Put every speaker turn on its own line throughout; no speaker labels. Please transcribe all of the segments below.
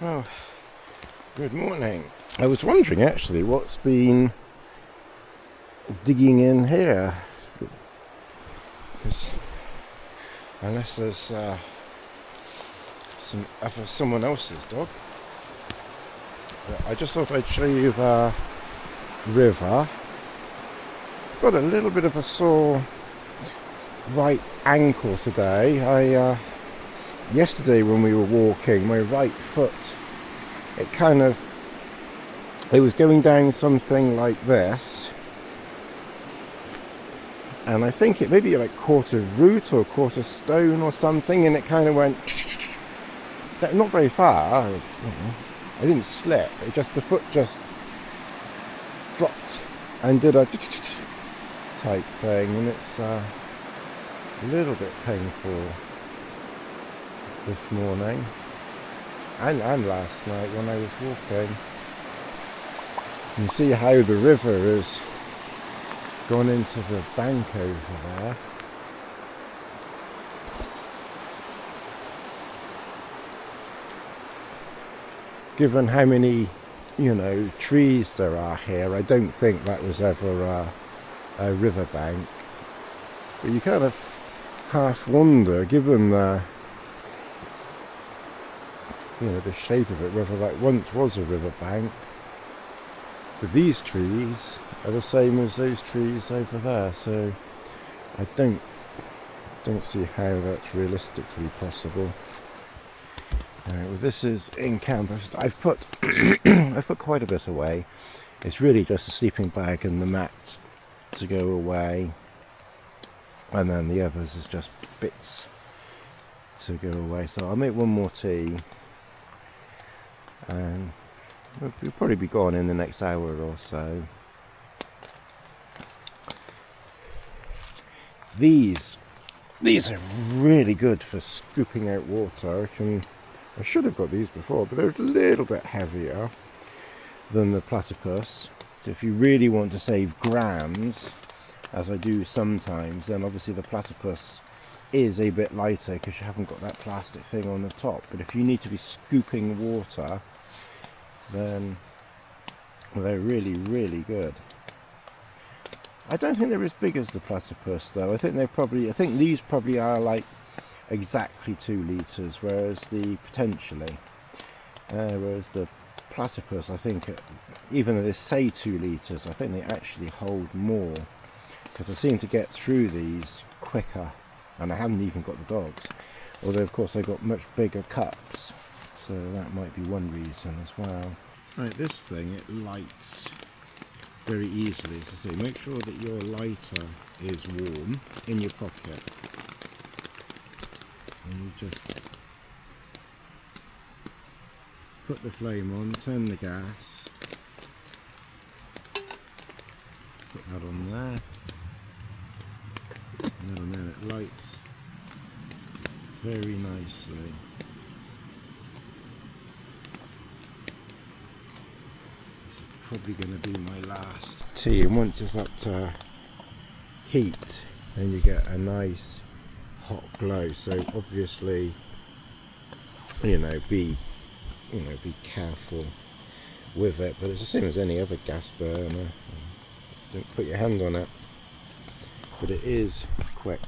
Well, good morning. I was wondering actually what's been digging in here, because unless there's someone else's dog. But I just thought I'd show you the river. Got a little bit of a sore right ankle today. Yesterday when we were walking, my right foot, it was going down something like this, and I think it maybe like caught a root or caught a stone or something, and it kind of went not very far. I didn't slip, the foot just dropped and did a type thing, and it's a little bit painful this morning and last night when I was walking. You see how the river has gone into the bank over there. Given how many, trees there are here, I don't think that was ever a riverbank. But you kind of half wonder, given the shape of it, whether that once was a riverbank. But these trees are the same as those trees over there, so I don't see how that's realistically possible. Well, this is in camp. I've put I've put quite a bit away. It's really just a sleeping bag and the mat to go away, and then the others is just bits to go away. So I'll make one more tea, and we'll probably be gone in the next hour or so. These are really good for scooping out water. I should have got these before, but they're a little bit heavier than the platypus. So if you really want to save grams, as I do sometimes, then obviously the platypus is a bit lighter because you haven't got that plastic thing on the top. But if you need to be scooping water, then they're really, really good. I don't think they're as big as the platypus though. I think these probably are like exactly 2 litres, whereas the platypus, I think, even though they say 2 litres, I think they actually hold more, because I seem to get through these quicker, and I haven't even got the dogs, although of course they've got much bigger cups, so that might be one reason as well. Right, this thing, it lights very easily, as I say. Make sure that your lighter is warm in your pocket, and you just put the flame on, turn the gas, put that on there, and then it lights very nicely. This is probably going to be my last tea, and once it's up to heat, then you get a nice hot glow. So obviously, be careful with it, but it's the same as any other gas burner. Just don't put your hand on it, but it is quick.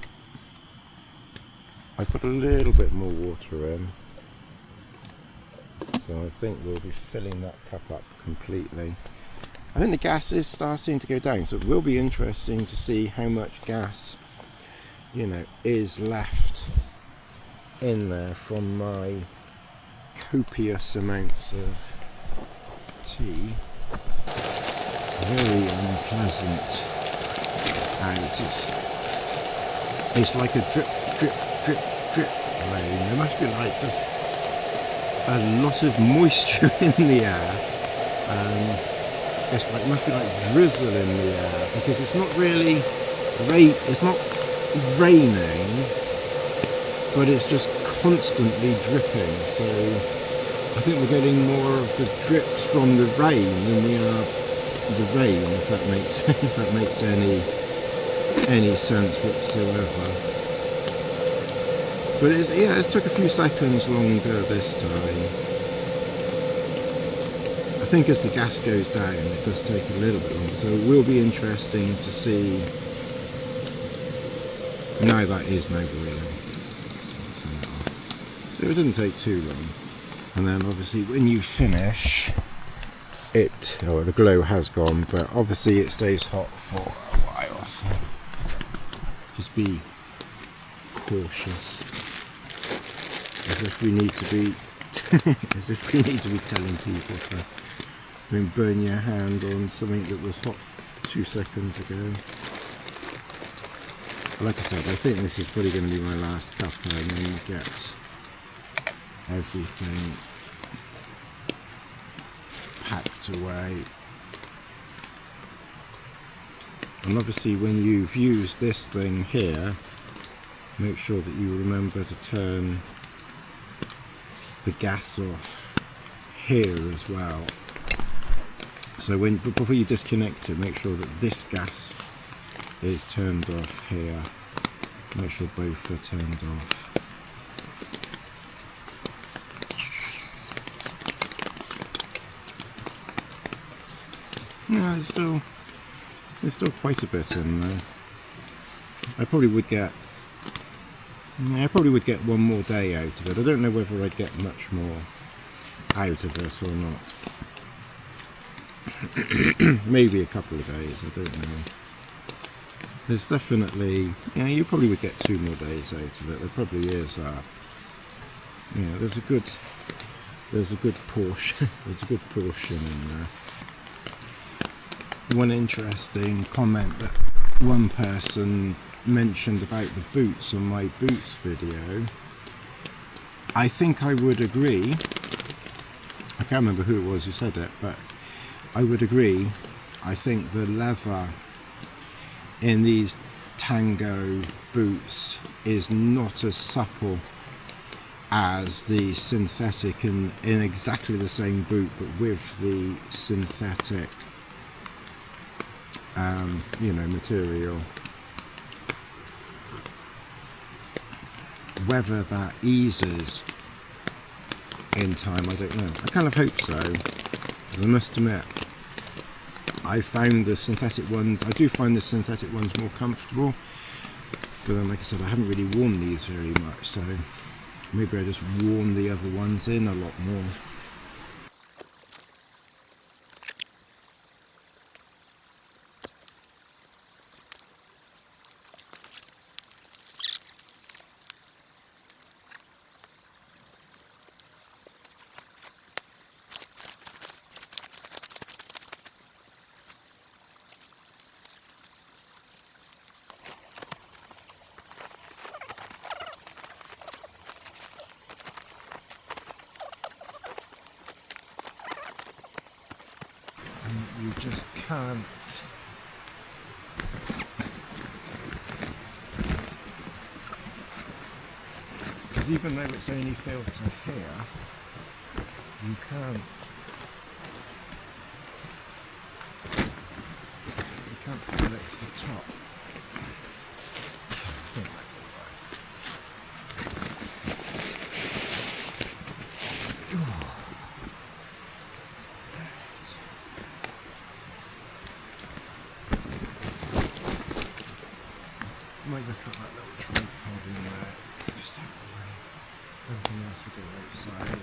I put a little bit more water in, so I think we'll be filling that cup up completely. I think the gas is starting to go down, so it will be interesting to see how much gas is left in there from my copious amounts of tea. Very unpleasant out. It's like a drip rain. There must be like just a lot of moisture in the air. Must be like drizzle in the air, because it's not really it's not raining, but it's just constantly dripping. So I think we're getting more of the drips from the rain than we are the rain, if that makes any sense whatsoever. But it took a few seconds longer this time. think as the gas goes down it does take a little bit longer, so it will be interesting to see. No, that is no boiling. So it didn't take too long. And then obviously when you finish it, oh, the glow has gone, but obviously it stays hot for a while, so just be cautious, as if we need to be as if we need to be telling people to don't burn your hand on something that was hot 2 seconds ago. Like I said, I think this is probably going to be my last cuppa, and then you get everything packed away. And obviously when you've used this thing here, make sure that you remember to turn the gas off here as well. So before you disconnect it, make sure that this gas is turned off here. Make sure both are turned off. Yeah, there's still quite a bit in there. I probably would get one more day out of it. I don't know whether I'd get much more out of it or not. Maybe a couple of days, I don't know. There's definitely, yeah, you probably would get 2 more days out of it. There probably is there's a good portion there's a good portion in there. One interesting comment that one person mentioned about the boots on my boots video, I think I would agree. I can't remember who it was who said it, but I would agree. I think the leather in these Tango boots is not as supple as the synthetic in exactly the same boot, but with the synthetic material. Whether that eases in time, I don't know. I kind of hope so, because I must admit, I found the synthetic ones, I do find the synthetic ones more comfortable, but then, like I said, I haven't really worn these very much, so maybe I just worn the other ones in a lot more. You just can't because even though it's only filter here, you can't fill it to the top. I think I might just put that little tripod in there, just out of the way. Everything else will go outside.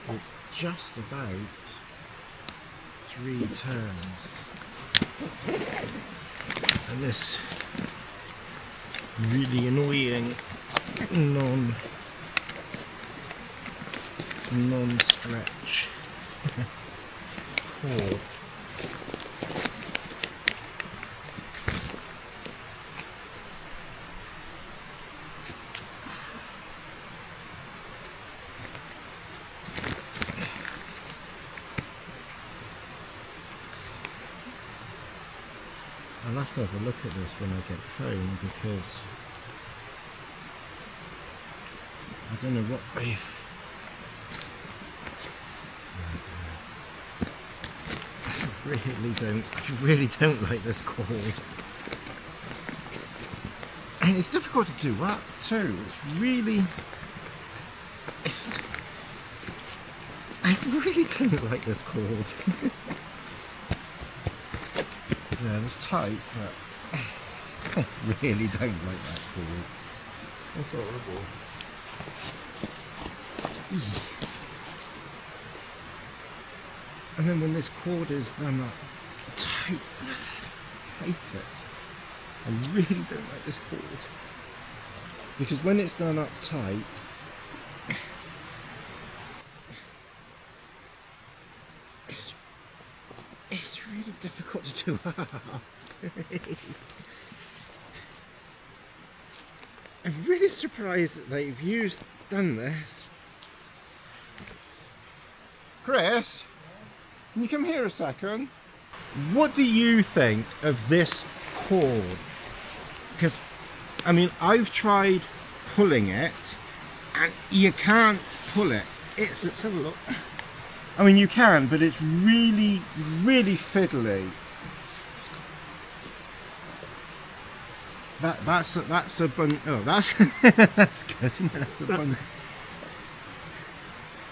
It's just about 3 turns, and this really annoying non-stretch core. I'll have to have a look at this when I get home, because I don't know what they've... I really don't like this cord. And it's difficult to do up too. It's really... I really don't like this cord. Yeah, it's tight, but I really don't like that cord. That's horrible. And then when this cord is done up tight, I hate it. I really don't like this cord. Because when it's done up tight, it's really difficult to do up. I'm really surprised that they've done this. Chris, can you come here a second? What do you think of this cord? Because, I mean, I've tried pulling it and you can't pull it. Let's have a look. I mean, you can, but it's really, really fiddly. That's a bun. Oh, that's that's good. Isn't it? That's a bun.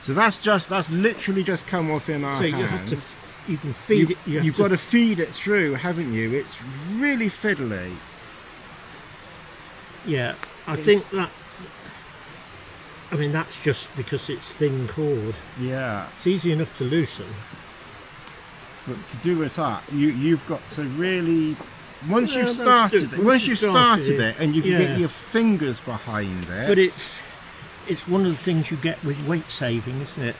So that's literally just come off in our hands.
You can feed it.
You've got to feed it through, haven't you? It's really fiddly.
Yeah, I think that. I mean, that's just because it's thin cord.
Yeah.
It's easy enough to loosen.
But to do it up, you've got to really... Once you've started it and you can get your fingers behind it...
But it's one of the things you get with weight saving, isn't it?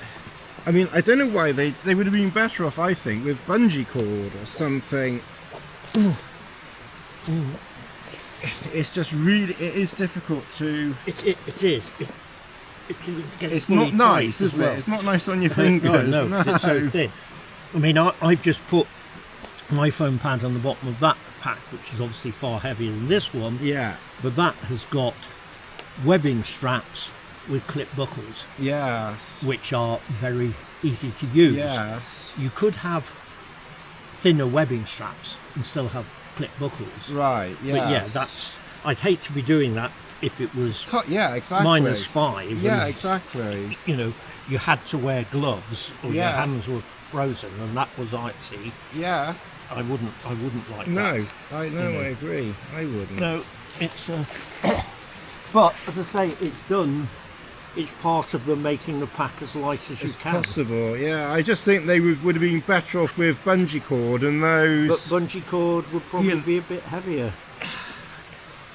I mean, I don't know why they would have been better off, I think, with bungee cord or something. Ooh. Mm. It's just really... It is difficult to...
It is.
It's not nice, is it? It's not nice on your fingers.
No, it's so thin. I mean, I've just put my foam pad on the bottom of that pack, which is obviously far heavier than this one.
Yeah.
But that has got webbing straps with clip buckles.
Yes.
Which are very easy to use.
Yes.
You could have thinner webbing straps and still have clip buckles.
Right, yes.
But yeah, I'd hate to be doing that if it was
exactly.
-5.
Yeah, exactly.
You know, you had to wear gloves or your hands were frozen and that was icy.
Yeah.
I wouldn't like that.
No, I agree. I wouldn't.
No, it's but as I say, it's done. It's part of them making the pack as light as you can.
Possible, yeah. I just think they would have been better off with bungee cord and those.
But bungee cord would probably be a bit heavier.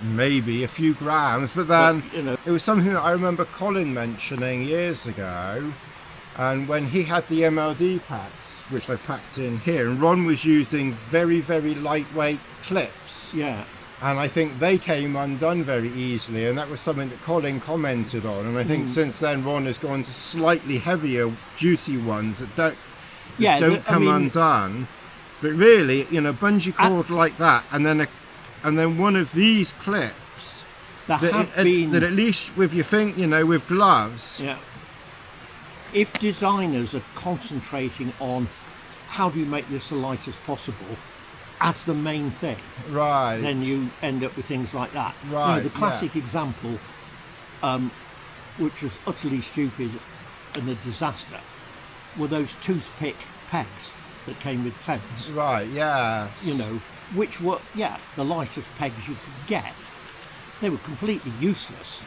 Maybe a few grams, but then it was something that I remember Colin mentioning years ago, and when he had the MLD packs, which I've packed in here, and Ron was using very, very lightweight clips.
Yeah.
And I think they came undone very easily, and that was something that Colin commented on, and I think since then Ron has gone to slightly heavier, juicy ones that don't come undone. But really, bungee cord like that, and then one of these clips that at least with your with gloves.
Yeah. If designers are concentrating on how do you make this as light as possible as the main thing,
right,
then you end up with things like that.
Right.
The classic example, which was utterly stupid and a disaster, were those toothpick pegs that came with tents.
Right. Yes.
Which were, the lightest pegs you could get. They were completely useless.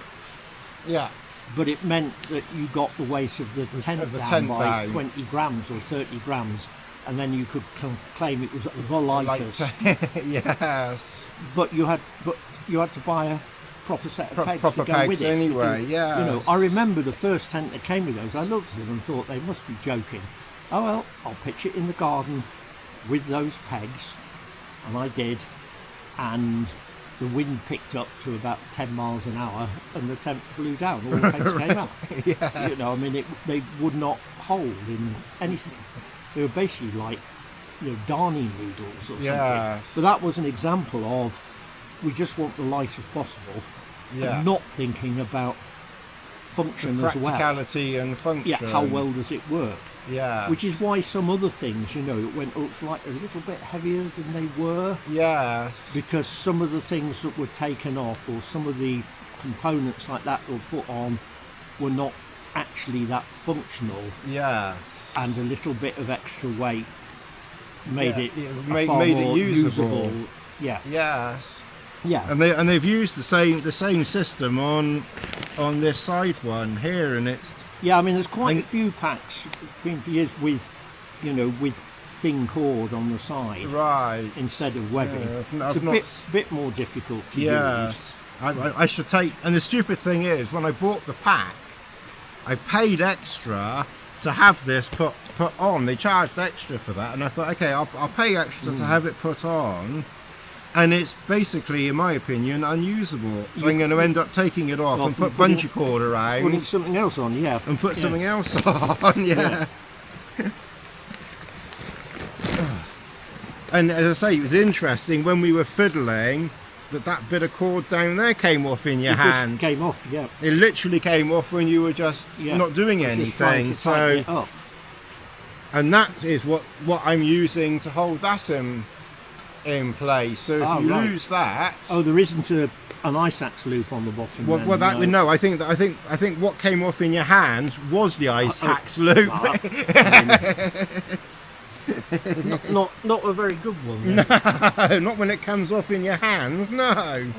Yeah.
But it meant that you got the weight of the tent down by 20 grams or 30 grams, and then you could claim it was the lightest.
Yes.
But you had to buy a proper set of pegs
proper
to go
pegs
with it.
Anyway, yeah.
I remember the first tent that came with those. I looked at them and thought they must be joking. Oh well, I'll pitch it in the garden with those pegs. And I did, and the wind picked up to about 10 miles an hour and the tent blew down, all the pegs came out.
Yes.
They would not hold in anything. They were basically like darning needles or something.
Yes.
So that was an example of we just want the light as possible, and not thinking about function as well.
Practicality and function.
Yeah, how well does it work?
Yeah.
Which is why some other things, you know, it went up like a little bit heavier than they were.
Yes.
Because some of the things that were taken off, or some of the components like that were put on, were not actually that functional.
Yes.
And a little bit of extra weight made it
made
far
it
more
usable.
Yeah.
Yes.
Yeah.
And they've used the same system on this side one here, and it's.
Yeah, I mean, there's quite a few packs been for years with, you know, with thin cord on the side,
right,
instead of webbing.
Yeah,
it's a bit more difficult to use.
I should take. And the stupid thing is, when I bought the pack, I paid extra to have this put on. They charged extra for that, and I thought, okay, I'll pay extra to have it put on. And it's basically, in my opinion, unusable. So I'm going to end up taking it off and put bungee cord around.
Putting something else on, yeah.
And put something else on, yeah. And as I say, it was interesting when we were fiddling that bit of cord down there came off in your hand.
It came off, yeah.
It literally came off when you were just not doing anything. So, and that is what I'm using to hold that in place. So if you lose that,
there isn't an ice axe loop on the bottom.
Well, that we know. I think what came off in your hand was the ice axe loop.
Not a very good one.
No, not when it comes off in your hand. No.